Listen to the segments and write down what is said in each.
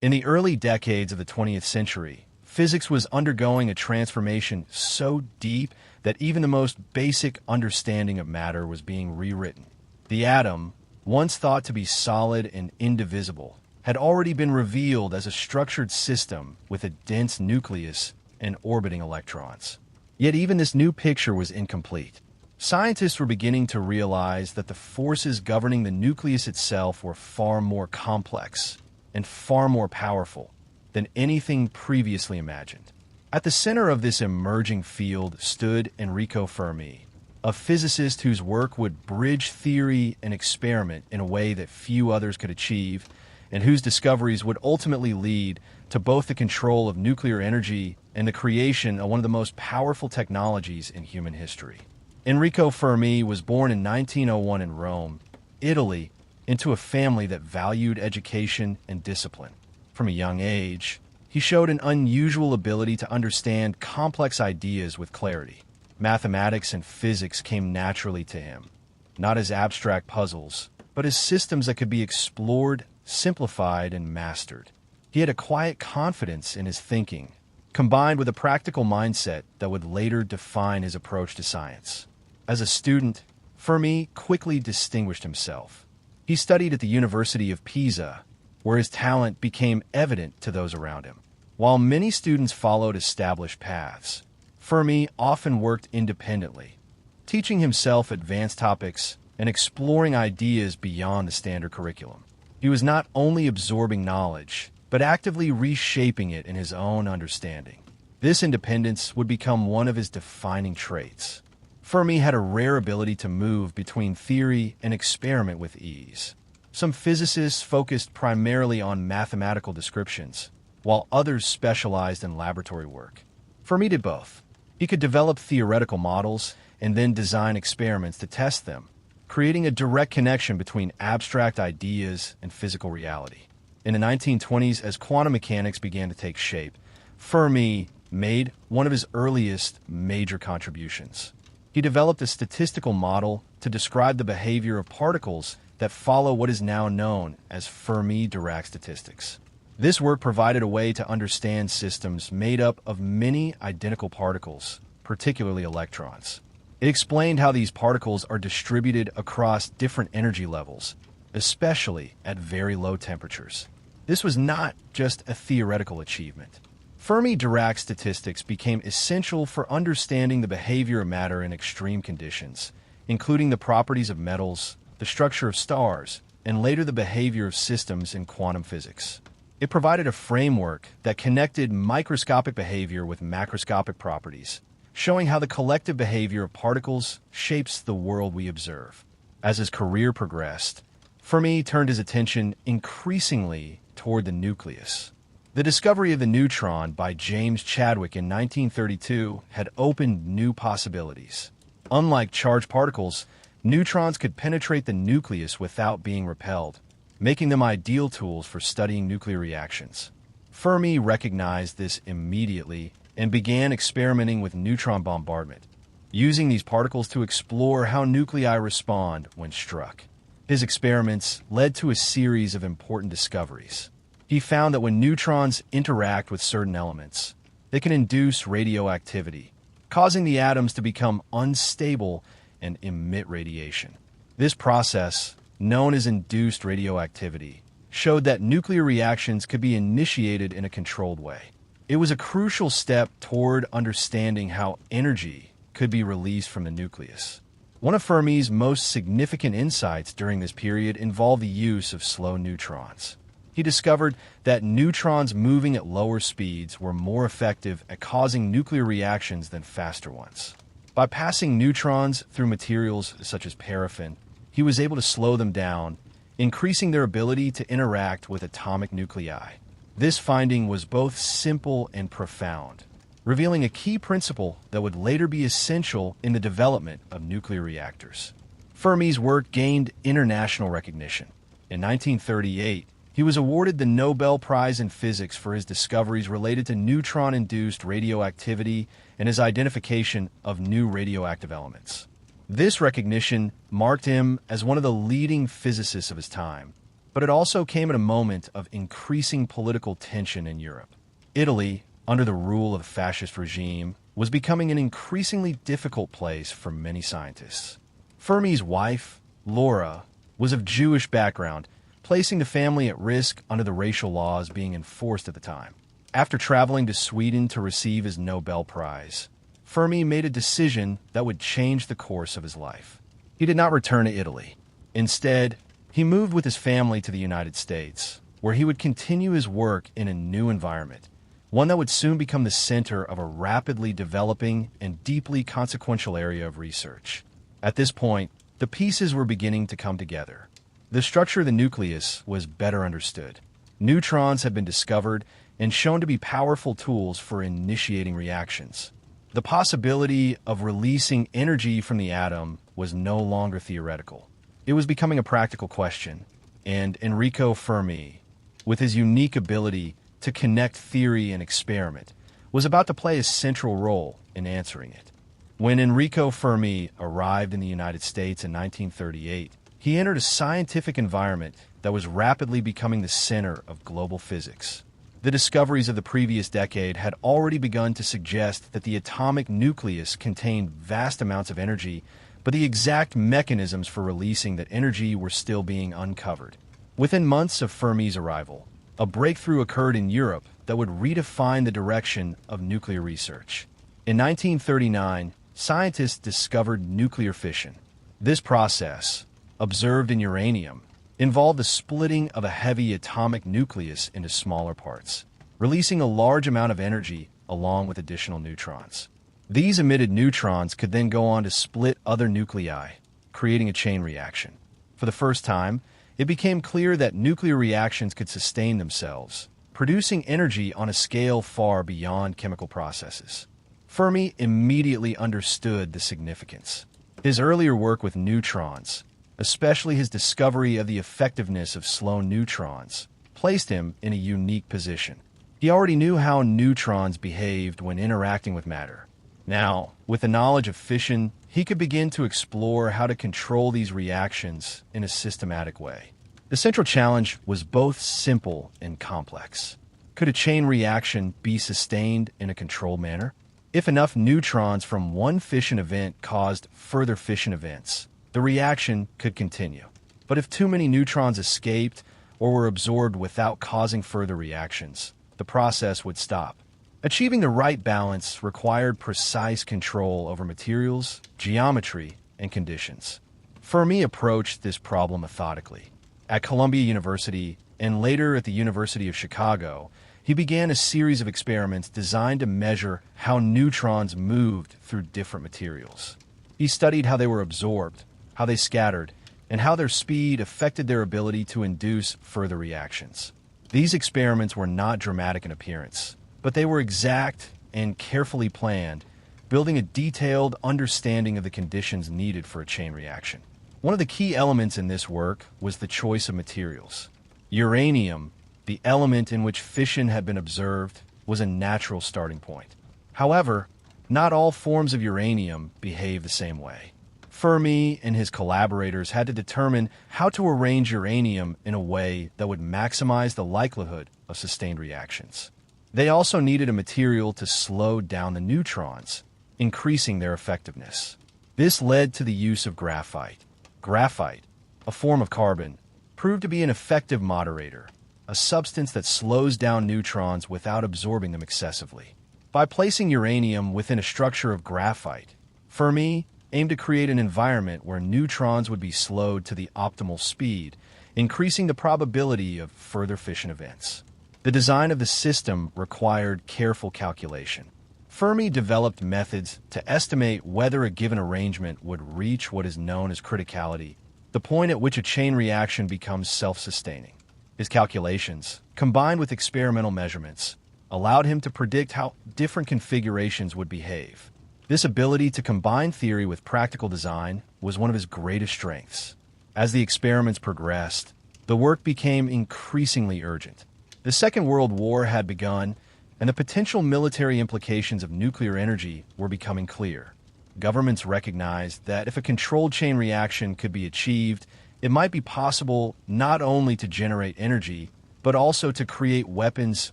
In the early decades of the 20th century, physics was undergoing a transformation so deep that even the most basic understanding of matter was being rewritten. The atom, once thought to be solid and indivisible, had already been revealed as a structured system with a dense nucleus and orbiting electrons. Yet even this new picture was incomplete. Scientists were beginning to realize that the forces governing the nucleus itself were far more complex and far more powerful than anything previously imagined. At the center of this emerging field stood Enrico Fermi, a physicist whose work would bridge theory and experiment in a way that few others could achieve, and whose discoveries would ultimately lead to both the control of nuclear energy and the creation of one of the most powerful technologies in human history. Enrico Fermi was born in 1901 in Rome, Italy, into a family that valued education and discipline. From a young age, he showed an unusual ability to understand complex ideas with clarity. Mathematics and physics came naturally to him, not as abstract puzzles, but as systems that could be explored, simplified, and mastered. He had a quiet confidence in his thinking, combined with a practical mindset that would later define his approach to science. As a student, Fermi quickly distinguished himself. He studied at the University of Pisa, where his talent became evident to those around him. While many students followed established paths, Fermi often worked independently, teaching himself advanced topics and exploring ideas beyond the standard curriculum. He was not only absorbing knowledge, but actively reshaping it in his own understanding. This independence would become one of his defining traits. Fermi had a rare ability to move between theory and experiment with ease. Some physicists focused primarily on mathematical descriptions, while others specialized in laboratory work. Fermi did both. He could develop theoretical models and then design experiments to test them, creating a direct connection between abstract ideas and physical reality. In the 1920s, as quantum mechanics began to take shape, Fermi made one of his earliest major contributions. He developed a statistical model to describe the behavior of particles that follow what is now known as Fermi-Dirac statistics. This work provided a way to understand systems made up of many identical particles, particularly electrons. It explained how these particles are distributed across different energy levels, especially at very low temperatures. This was not just a theoretical achievement. Fermi-Dirac statistics became essential for understanding the behavior of matter in extreme conditions, including the properties of metals, the structure of stars, and later the behavior of systems in quantum physics. It provided a framework that connected microscopic behavior with macroscopic properties, showing how the collective behavior of particles shapes the world we observe. As his career progressed, Fermi turned his attention increasingly toward the nucleus. The discovery of the neutron by James Chadwick in 1932 had opened new possibilities. Unlike charged particles, neutrons could penetrate the nucleus without being repelled, making them ideal tools for studying nuclear reactions. Fermi recognized this immediately and began experimenting with neutron bombardment, using these particles to explore how nuclei respond when struck. His experiments led to a series of important discoveries. He found that when neutrons interact with certain elements, they can induce radioactivity, causing the atoms to become unstable and emit radiation. This process, known as induced radioactivity, showed that nuclear reactions could be initiated in a controlled way. It was a crucial step toward understanding how energy could be released from the nucleus. One of Fermi's most significant insights during this period involved the use of slow neutrons. He discovered that neutrons moving at lower speeds were more effective at causing nuclear reactions than faster ones. By passing neutrons through materials such as paraffin, he was able to slow them down, increasing their ability to interact with atomic nuclei. This finding was both simple and profound, revealing a key principle that would later be essential in the development of nuclear reactors. Fermi's work gained international recognition. In 1938, he was awarded the Nobel Prize in Physics for his discoveries related to neutron-induced radioactivity and his identification of new radioactive elements. This recognition marked him as one of the leading physicists of his time, But it also came at a moment of increasing political tension in Europe. Italy, under the rule of a fascist regime, was becoming an increasingly difficult place for many scientists. Fermi's wife, Laura, was of Jewish background, placing the family at risk under the racial laws being enforced at the time. After traveling to Sweden to receive his Nobel Prize, Fermi made a decision that would change the course of his life. He did not return to Italy. Instead, he moved with his family to the United States, where he would continue his work in a new environment, one that would soon become the center of a rapidly developing and deeply consequential area of research. At this point, the pieces were beginning to come together. The structure of the nucleus was better understood. Neutrons had been discovered and shown to be powerful tools for initiating reactions. The possibility of releasing energy from the atom was no longer theoretical. It was becoming a practical question, and Enrico Fermi, with his unique ability to connect theory and experiment, was about to play a central role in answering it. When Enrico Fermi arrived in the United States in 1938, he entered a scientific environment that was rapidly becoming the center of global physics. The discoveries of the previous decade had already begun to suggest that the atomic nucleus contained vast amounts of energy, but the exact mechanisms for releasing that energy were still being uncovered. Within months of Fermi's arrival, a breakthrough occurred in Europe that would redefine the direction of nuclear research. In 1939, scientists discovered nuclear fission. This process, observed in uranium, involved the splitting of a heavy atomic nucleus into smaller parts, releasing a large amount of energy along with additional neutrons. These emitted neutrons could then go on to split other nuclei, creating a chain reaction. For the first time, it became clear that nuclear reactions could sustain themselves, producing energy on a scale far beyond chemical processes. Fermi immediately understood the significance. His earlier work with neutrons, especially his discovery of the effectiveness of slow neutrons, placed him in a unique position. He already knew how neutrons behaved when interacting with matter. Now, with the knowledge of fission, he could begin to explore how to control these reactions in a systematic way. The central challenge was both simple and complex. Could a chain reaction be sustained in a controlled manner? If enough neutrons from one fission event caused further fission events, the reaction could continue. But if too many neutrons escaped or were absorbed without causing further reactions, the process would stop. Achieving the right balance required precise control over materials, geometry, and conditions. Fermi approached this problem methodically. At Columbia University and later at the University of Chicago, he began a series of experiments designed to measure how neutrons moved through different materials. He studied how they were absorbed, how they scattered, and how their speed affected their ability to induce further reactions. These experiments were not dramatic in appearance, but they were exact and carefully planned, building a detailed understanding of the conditions needed for a chain reaction. One of the key elements in this work was the choice of materials. Uranium, the element in which fission had been observed, was a natural starting point. However, not all forms of uranium behave the same way. Fermi and his collaborators had to determine how to arrange uranium in a way that would maximize the likelihood of sustained reactions. They also needed a material to slow down the neutrons, increasing their effectiveness. This led to the use of graphite. Graphite, a form of carbon, proved to be an effective moderator, a substance that slows down neutrons without absorbing them excessively. By placing uranium within a structure of graphite, Fermi aimed to create an environment where neutrons would be slowed to the optimal speed, increasing the probability of further fission events. The design of the system required careful calculation. Fermi developed methods to estimate whether a given arrangement would reach what is known as criticality, the point at which a chain reaction becomes self-sustaining. His calculations, combined with experimental measurements, allowed him to predict how different configurations would behave. This ability to combine theory with practical design was one of his greatest strengths. As the experiments progressed, the work became increasingly urgent. The Second World War had begun, and the potential military implications of nuclear energy were becoming clear. Governments recognized that if a controlled chain reaction could be achieved, it might be possible not only to generate energy, but also to create weapons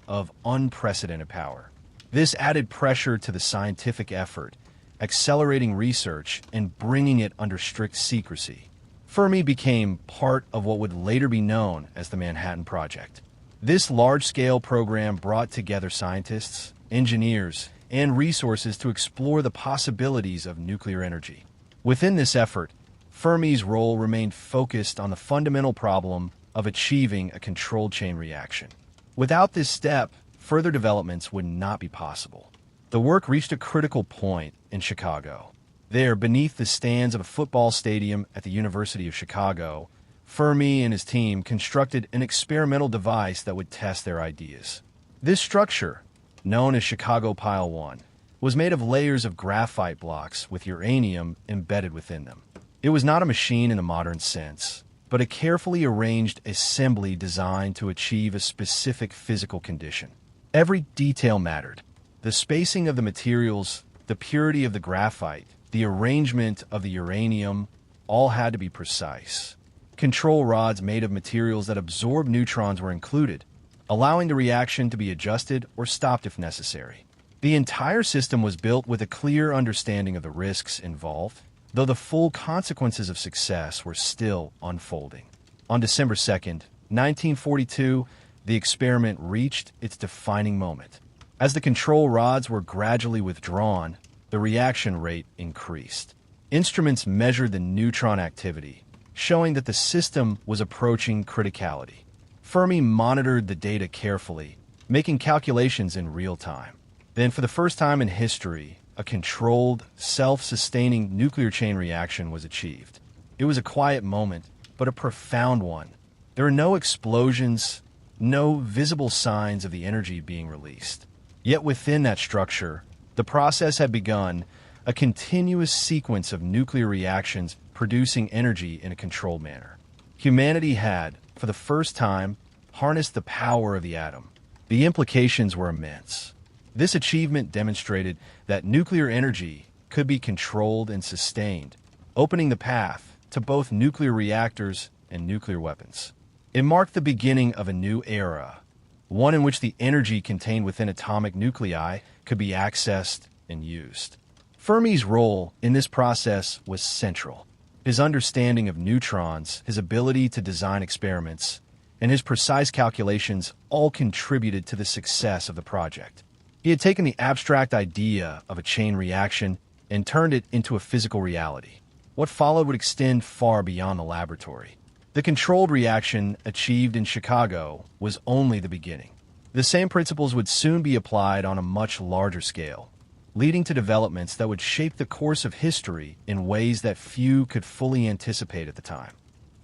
of unprecedented power. This added pressure to the scientific effort, accelerating research and bringing it under strict secrecy. Fermi became part of what would later be known as the Manhattan Project. This large-scale program brought together scientists, engineers, and resources to explore the possibilities of nuclear energy. Within this effort, Fermi's role remained focused on the fundamental problem of achieving a controlled chain reaction. Without this step, further developments would not be possible. The work reached a critical point in Chicago. There, beneath the stands of a football stadium at the University of Chicago, Fermi and his team constructed an experimental device that would test their ideas. This structure, known as Chicago Pile 1, was made of layers of graphite blocks with uranium embedded within them. It was not a machine in the modern sense, but a carefully arranged assembly designed to achieve a specific physical condition. Every detail mattered. The spacing of the materials, the purity of the graphite, the arrangement of the uranium, all had to be precise. Control rods made of materials that absorb neutrons were included, allowing the reaction to be adjusted or stopped if necessary. The entire system was built with a clear understanding of the risks involved, though the full consequences of success were still unfolding. On December 2nd, 1942, the experiment reached its defining moment. As the control rods were gradually withdrawn, the reaction rate increased. Instruments measured the neutron activity, showing that the system was approaching criticality. Fermi monitored the data carefully, making calculations in real time. Then, for the first time in history, a controlled, self-sustaining nuclear chain reaction was achieved. It was a quiet moment, but a profound one. There were no explosions, no visible signs of the energy being released. Yet within that structure, the process had begun, a continuous sequence of nuclear reactions producing energy in a controlled manner. Humanity had, for the first time, harnessed the power of the atom. The implications were immense. This achievement demonstrated that nuclear energy could be controlled and sustained, opening the path to both nuclear reactors and nuclear weapons. It marked the beginning of a new era, one in which the energy contained within atomic nuclei could be accessed and used. Fermi's role in this process was central. His understanding of neutrons, his ability to design experiments, and his precise calculations all contributed to the success of the project. He had taken the abstract idea of a chain reaction and turned it into a physical reality. What followed would extend far beyond the laboratory. The controlled reaction achieved in Chicago was only the beginning. The same principles would soon be applied on a much larger scale, leading to developments that would shape the course of history in ways that few could fully anticipate at the time.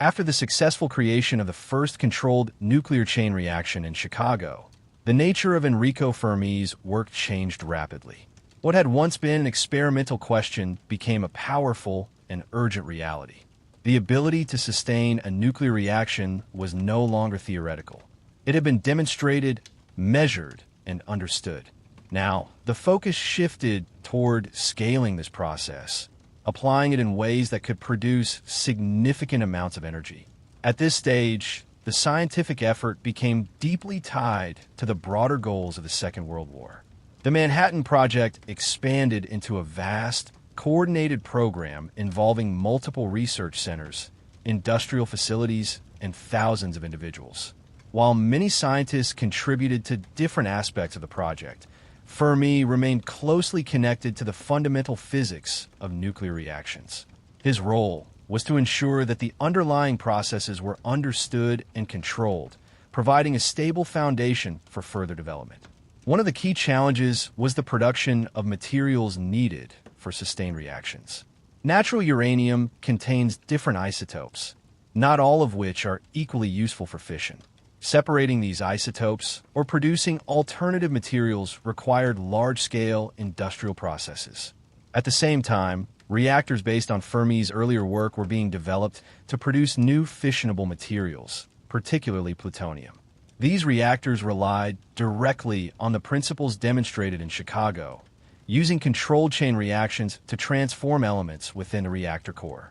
After the successful creation of the first controlled nuclear chain reaction in Chicago, the nature of Enrico Fermi's work changed rapidly. What had once been an experimental question became a powerful and urgent reality. The ability to sustain a nuclear reaction was no longer theoretical. It had been demonstrated, measured, and understood. Now, the focus shifted toward scaling this process, applying it in ways that could produce significant amounts of energy. At this stage, the scientific effort became deeply tied to the broader goals of the Second World War. The Manhattan Project expanded into a vast, coordinated program involving multiple research centers, industrial facilities, and thousands of individuals. While many scientists contributed to different aspects of the project, Fermi remained closely connected to the fundamental physics of nuclear reactions. His role was to ensure that the underlying processes were understood and controlled, providing a stable foundation for further development. One of the key challenges was the production of materials needed for sustained reactions. Natural uranium contains different isotopes, not all of which are equally useful for fission. Separating these isotopes or producing alternative materials required large-scale industrial processes. At the same time, reactors based on Fermi's earlier work were being developed to produce new fissionable materials, particularly plutonium. These reactors relied directly on the principles demonstrated in Chicago, using controlled chain reactions to transform elements within the reactor core.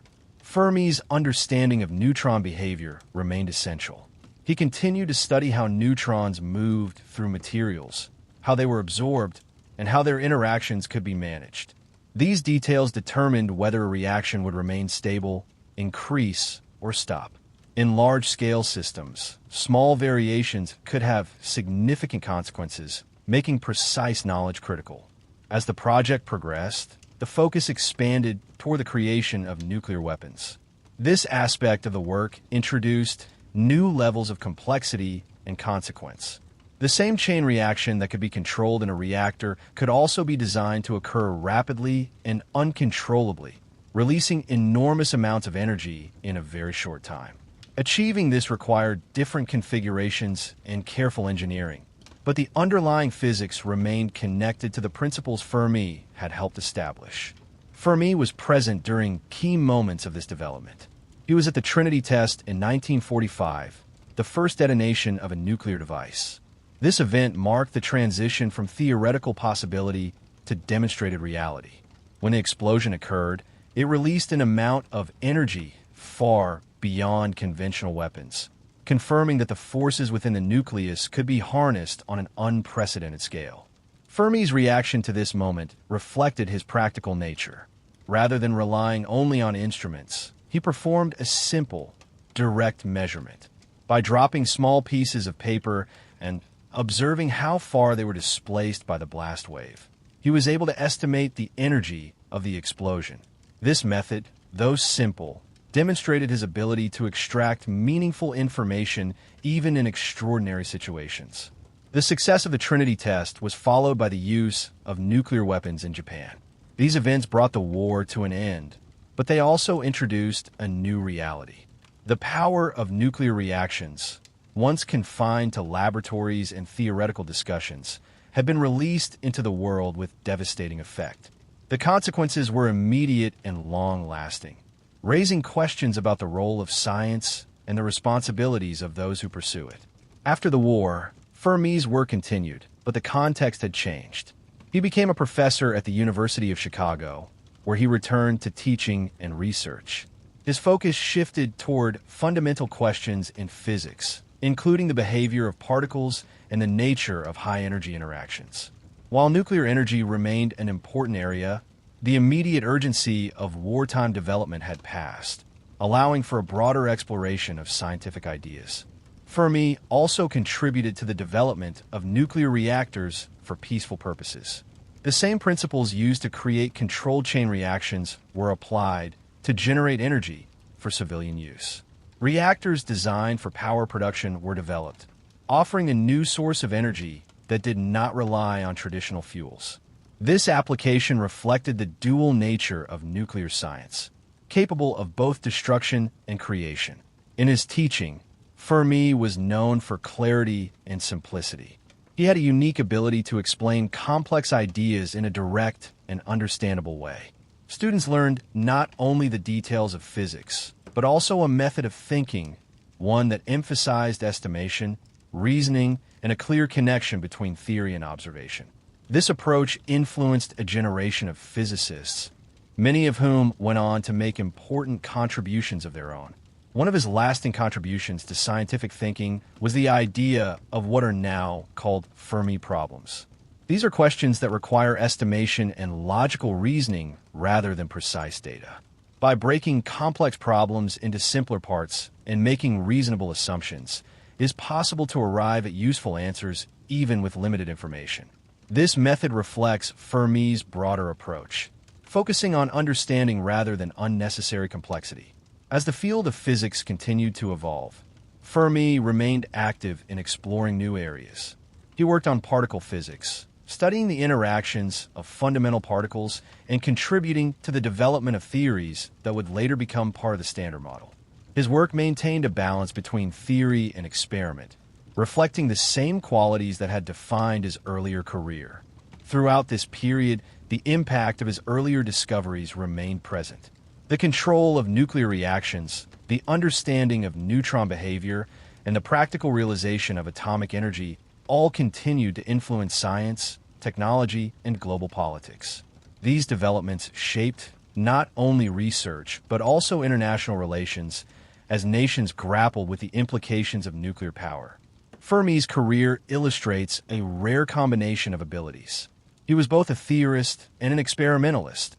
Fermi's understanding of neutron behavior remained essential. He continued to study how neutrons moved through materials, how they were absorbed, and how their interactions could be managed. These details determined whether a reaction would remain stable, increase, or stop. In large-scale systems, small variations could have significant consequences, making precise knowledge critical. As the project progressed, the focus expanded toward the creation of nuclear weapons. This aspect of the work introduced new levels of complexity and consequence. The same chain reaction that could be controlled in a reactor could also be designed to occur rapidly and uncontrollably, releasing enormous amounts of energy in a very short time. Achieving this required different configurations and careful engineering, but the underlying physics remained connected to the principles Fermi had helped establish. Fermi was present during key moments of this development. He was at the Trinity test in 1945, the first detonation of a nuclear device. This event marked the transition from theoretical possibility to demonstrated reality. When the explosion occurred, it released an amount of energy far beyond conventional weapons, confirming that the forces within the nucleus could be harnessed on an unprecedented scale. Fermi's reaction to this moment reflected his practical nature. Rather than relying only on instruments, he performed a simple, direct measurement. By dropping small pieces of paper and observing how far they were displaced by the blast wave, he was able to estimate the energy of the explosion. This method, though simple, demonstrated his ability to extract meaningful information even in extraordinary situations. The success of the Trinity test was followed by the use of nuclear weapons in Japan. These events brought the war to an end, but they also introduced a new reality. The power of nuclear reactions, once confined to laboratories and theoretical discussions, had been released into the world with devastating effect. The consequences were immediate and long-lasting, raising questions about the role of science and the responsibilities of those who pursue it. After the war, Fermi's work continued, but the context had changed. He became a professor at the University of Chicago, where he returned to teaching and research. His focus shifted toward fundamental questions in physics, including the behavior of particles and the nature of high-energy interactions. While nuclear energy remained an important area, the immediate urgency of wartime development had passed, allowing for a broader exploration of scientific ideas. Fermi also contributed to the development of nuclear reactors for peaceful purposes. The same principles used to create controlled chain reactions were applied to generate energy for civilian use. Reactors designed for power production were developed, offering a new source of energy that did not rely on traditional fuels. This application reflected the dual nature of nuclear science, capable of both destruction and creation. In his teaching, Fermi was known for clarity and simplicity. He had a unique ability to explain complex ideas in a direct and understandable way. Students learned not only the details of physics, but also a method of thinking, one that emphasized estimation, reasoning, and a clear connection between theory and observation. This approach influenced a generation of physicists, many of whom went on to make important contributions of their own. One of his lasting contributions to scientific thinking was the idea of what are now called Fermi problems. These are questions that require estimation and logical reasoning rather than precise data. By breaking complex problems into simpler parts and making reasonable assumptions, it is possible to arrive at useful answers even with limited information. This method reflects Fermi's broader approach, focusing on understanding rather than unnecessary complexity. As the field of physics continued to evolve, Fermi remained active in exploring new areas. He worked on particle physics, studying the interactions of fundamental particles and contributing to the development of theories that would later become part of the Standard Model. His work maintained a balance between theory and experiment, reflecting the same qualities that had defined his earlier career. Throughout this period, the impact of his earlier discoveries remained present. The control of nuclear reactions, the understanding of neutron behavior, and the practical realization of atomic energy all continued to influence science, technology, and global politics. These developments shaped not only research, but also international relations as nations grappled with the implications of nuclear power. Fermi's career illustrates a rare combination of abilities. He was both a theorist and an experimentalist,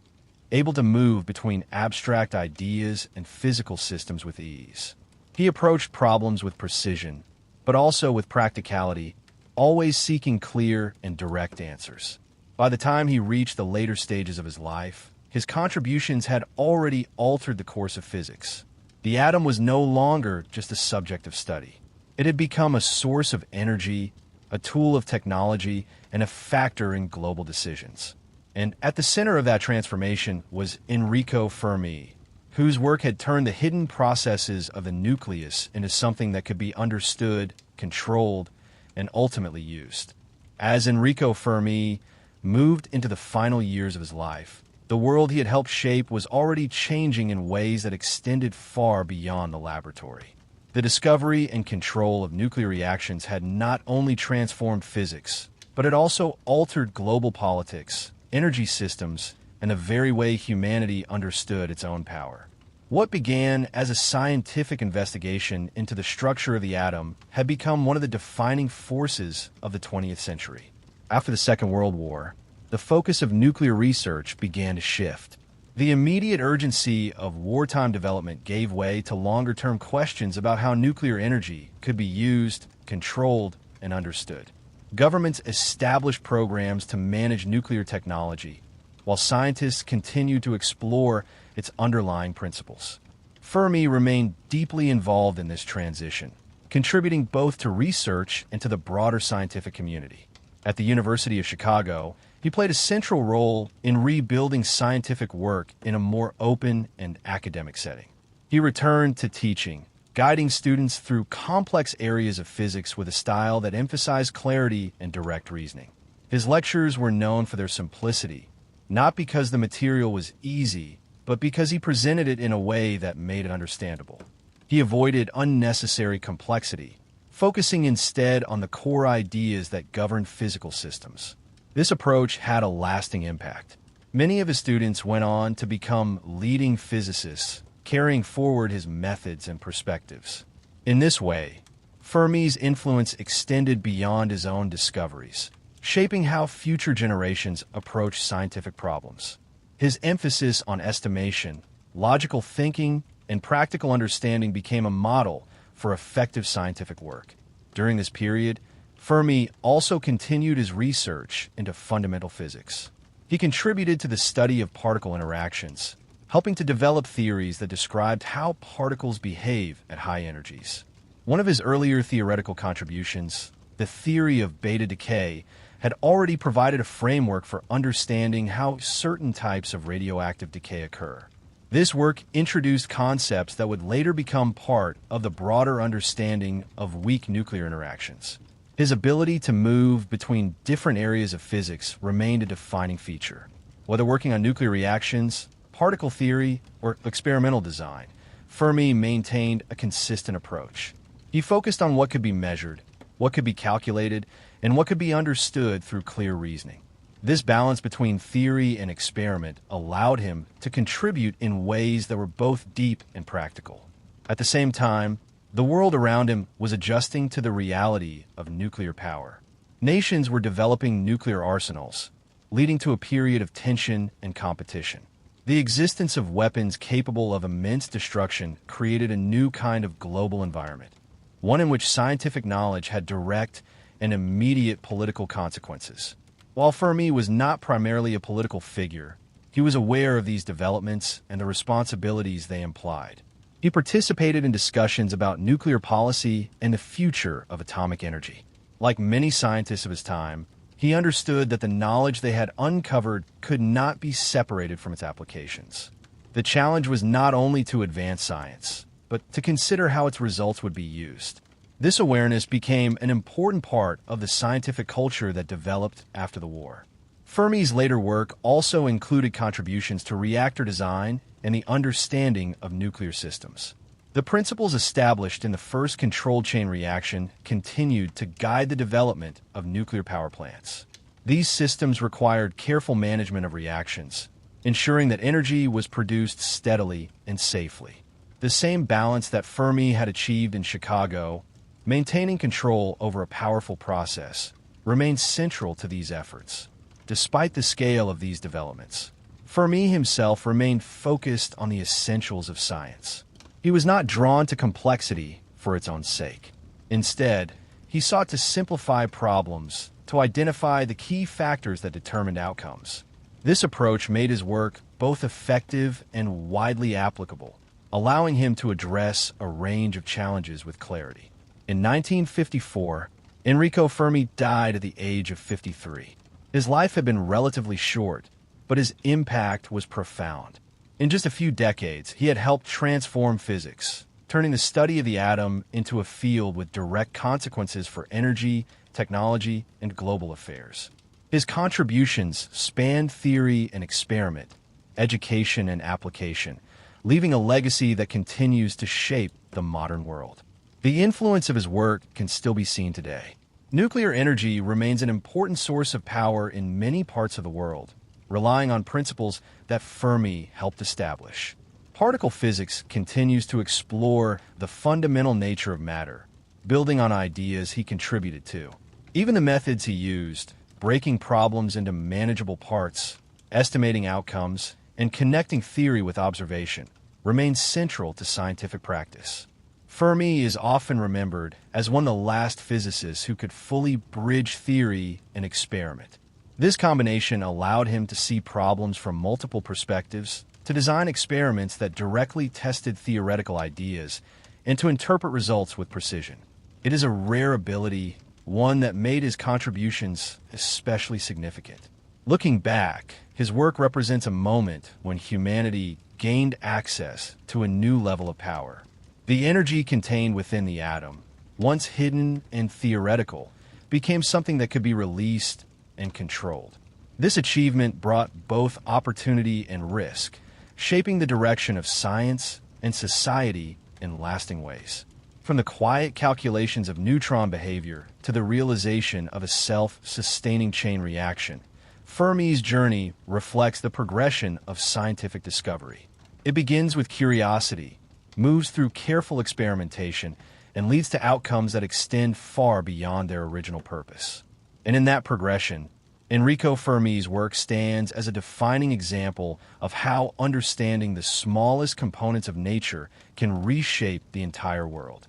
able to move between abstract ideas and physical systems with ease. He approached problems with precision, but also with practicality, always seeking clear and direct answers. By the time he reached the later stages of his life, his contributions had already altered the course of physics. The atom was no longer just a subject of study. It had become a source of energy, a tool of technology, and a factor in global decisions. And at the center of that transformation was Enrico Fermi, whose work had turned the hidden processes of the nucleus into something that could be understood, controlled, and ultimately used. As Enrico Fermi moved into the final years of his life, the world he had helped shape was already changing in ways that extended far beyond the laboratory. The discovery and control of nuclear reactions had not only transformed physics, but it also altered global politics, energy systems, and the very way humanity understood its own power. What began as a scientific investigation into the structure of the atom had become one of the defining forces of the 20th century. After the Second World War, the focus of nuclear research began to shift. The immediate urgency of wartime development gave way to longer-term questions about how nuclear energy could be used, controlled, and understood. Governments established programs to manage nuclear technology, while scientists continued to explore its underlying principles. Fermi remained deeply involved in this transition, contributing both to research and to the broader scientific community. At the University of Chicago, he played a central role in rebuilding scientific work in a more open and academic setting. He returned to teaching, guiding students through complex areas of physics with a style that emphasized clarity and direct reasoning. His lectures were known for their simplicity, not because the material was easy, but because he presented it in a way that made it understandable. He avoided unnecessary complexity, focusing instead on the core ideas that govern physical systems. This approach had a lasting impact. Many of his students went on to become leading physicists, carrying forward his methods and perspectives. In this way, Fermi's influence extended beyond his own discoveries, shaping how future generations approach scientific problems. His emphasis on estimation, logical thinking, and practical understanding became a model for effective scientific work. During this period, Fermi also continued his research into fundamental physics. He contributed to the study of particle interactions, helping to develop theories that described how particles behave at high energies. One of his earlier theoretical contributions, the theory of beta decay, had already provided a framework for understanding how certain types of radioactive decay occur. This work introduced concepts that would later become part of the broader understanding of weak nuclear interactions. His ability to move between different areas of physics remained a defining feature. Whether working on nuclear reactions, particle theory, or experimental design, Fermi maintained a consistent approach. He focused on what could be measured, what could be calculated, and what could be understood through clear reasoning. This balance between theory and experiment allowed him to contribute in ways that were both deep and practical. At the same time, the world around him was adjusting to the reality of nuclear power. Nations were developing nuclear arsenals, leading to a period of tension and competition. The existence of weapons capable of immense destruction created a new kind of global environment, one in which scientific knowledge had direct and immediate political consequences. While Fermi was not primarily a political figure, he was aware of these developments and the responsibilities they implied. He participated in discussions about nuclear policy and the future of atomic energy. Like many scientists of his time, he understood that the knowledge they had uncovered could not be separated from its applications. The challenge was not only to advance science, but to consider how its results would be used. This awareness became an important part of the scientific culture that developed after the war. Fermi's later work also included contributions to reactor design and the understanding of nuclear systems. The principles established in the first controlled chain reaction continued to guide the development of nuclear power plants. These systems required careful management of reactions, ensuring that energy was produced steadily and safely. The same balance that Fermi had achieved in Chicago, maintaining control over a powerful process, remains central to these efforts. Despite the scale of these developments, Fermi himself remained focused on the essentials of science. He was not drawn to complexity for its own sake. Instead, he sought to simplify problems, to identify the key factors that determined outcomes. This approach made his work both effective and widely applicable, allowing him to address a range of challenges with clarity. In 1954, Enrico Fermi died at the age of 53. His life had been relatively short, but his impact was profound. In just a few decades, he had helped transform physics, turning the study of the atom into a field with direct consequences for energy, technology, and global affairs. His contributions spanned theory and experiment, education and application, leaving a legacy that continues to shape the modern world. The influence of his work can still be seen today. Nuclear energy remains an important source of power in many parts of the world, relying on principles that Fermi helped establish. Particle physics continues to explore the fundamental nature of matter, building on ideas he contributed to. Even the methods he used, breaking problems into manageable parts, estimating outcomes, and connecting theory with observation, remain central to scientific practice. Fermi is often remembered as one of the last physicists who could fully bridge theory and experiment. This combination allowed him to see problems from multiple perspectives, to design experiments that directly tested theoretical ideas, and to interpret results with precision. It is a rare ability, one that made his contributions especially significant. Looking back, his work represents a moment when humanity gained access to a new level of power. The energy contained within the atom, once hidden and theoretical, became something that could be released and controlled. This achievement brought both opportunity and risk, shaping the direction of science and society in lasting ways. From the quiet calculations of neutron behavior to the realization of a self-sustaining chain reaction, Fermi's journey reflects the progression of scientific discovery. It begins with curiosity, moves through careful experimentation, and leads to outcomes that extend far beyond their original purpose. And in that progression, Enrico Fermi's work stands as a defining example of how understanding the smallest components of nature can reshape the entire world.